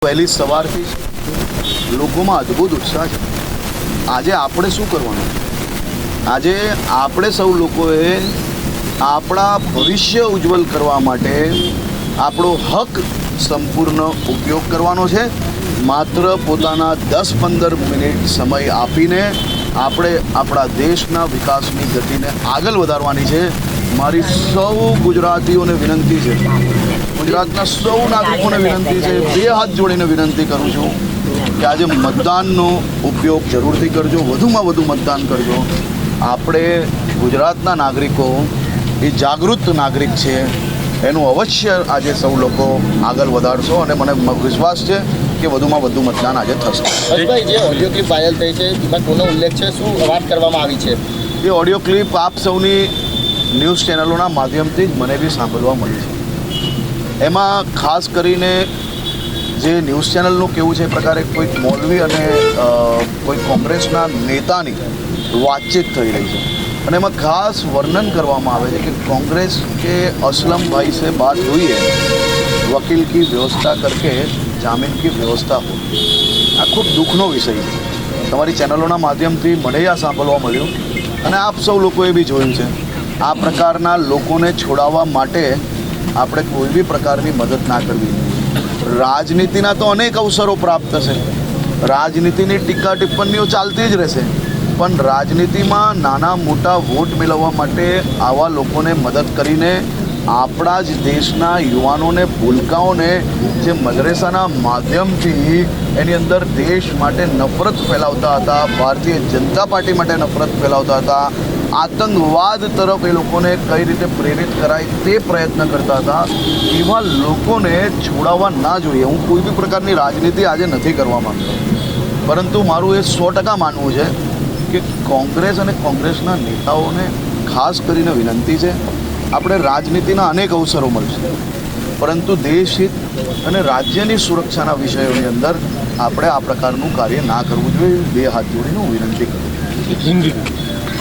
વહેલી સવારથી લોકોમાં અદ્ભુત ઉત્સાહ છે. આજે આપણે શું કરવાનું? આજે આપણે સૌ લોકોએ આપણા ભવિષ્ય ઉજ્જવલ કરવા માટે આપણો હક સંપૂર્ણ ઉપયોગ કરવાનો છે. માત્ર પોતાના 10-15 મિનિટ સમય આપીને આપણે આપણા દેશના વિકાસની ગતિને આગળ વધારવાની છે. મારી સૌ ગુજરાતીઓને વિનંતી છે, ગુજરાતના સૌ નાગરિકોને વિનંતી છે, બે હાથ જોડીને વિનંતી કરું છું કે આજે મતદાનનો ઉપયોગ જરૂરથી કરજો, વધુમાં વધુ મતદાન કરજો. આપણે ગુજરાતના નાગરિકો એ જાગૃત નાગરિક છે, એનું અવશ્ય આજે સૌ લોકો આગળ વધારશો અને મને વિશ્વાસ છે કે વધુમાં વધુ મતદાન આજે થશે. હર્ષભાઈ, જે ઓડિયો ક્લિપ વાયરલ થઈ છે એમાં કોનો ઉલ્લેખ છે, શું વાત કરવામાં આવી છે? એ ઓડિયો ક્લિપ આપ સૌની ન્યૂઝ ચેનલોના માધ્યમથી જ મને બી સાંભળવા મળી છે. એમાં ખાસ કરીને જે ન્યૂઝ ચેનલનું કેવું છે એ પ્રકારે કોઈક મૌલવી અને કોઈ કોંગ્રેસના નેતાની વાતચીત થઈ રહી છે અને એમાં ખાસ વર્ણન કરવામાં આવે છે કે કોંગ્રેસ કે असलम भाई से बात हुई है, वकील की व्यवस्था करके जामीन की व्यवस्था हो. આ ખૂબ દુઃખનો વિષય છે. તમારી ચેનલોના માધ્યમથી મને આ સાંભળવા મળ્યું અને આપ સૌ લોકોએ બી જોયું છે. આ પ્રકારના લોકોને છોડાવવા માટે આપણે કોઈ બી પ્રકારની મદદ ના કરવી. રાજનીતિના તો અનેક અવસરો પ્રાપ્ત થશે, રાજનીતિની ટીકા ટિપ્પણીઓ ચાલતી જ રહેશે, પણ રાજનીતિમાં નાના મોટા વોટ મેળવવા માટે આવા લોકોને મદદ કરીને આપણા જ દેશના યુવાનોને, ભૂલકાઓને જે મદરેસાના માધ્યમથી એની અંદર દેશ માટે નફરત ફેલાવતા હતા, ભારતીય જનતા પાર્ટી માટે નફરત ફેલાવતા હતા, આતંકવાદ તરફ એ લોકોને કઈ રીતે પ્રેરિત કરાય તે પ્રયત્ન કરતા હતા, એવા લોકોને છોડાવવા ના જોઈએ. હું કોઈ બી પ્રકારની રાજનીતિ આજે નથી કરવા માંગતો, પરંતુ મારું એ 100% માનવું છે કે કોંગ્રેસ અને કોંગ્રેસના નેતાઓને ખાસ કરીને વિનંતી છે, આપણે રાજનીતિના અનેક અવસરો મળશે, પરંતુ દેશહિત અને રાજ્યની સુરક્ષાના વિષયોની અંદર આપણે આ પ્રકારનું કાર્ય ના કરવું જોઈએ. બે હાથ જોડીને હું વિનંતી કરું છું.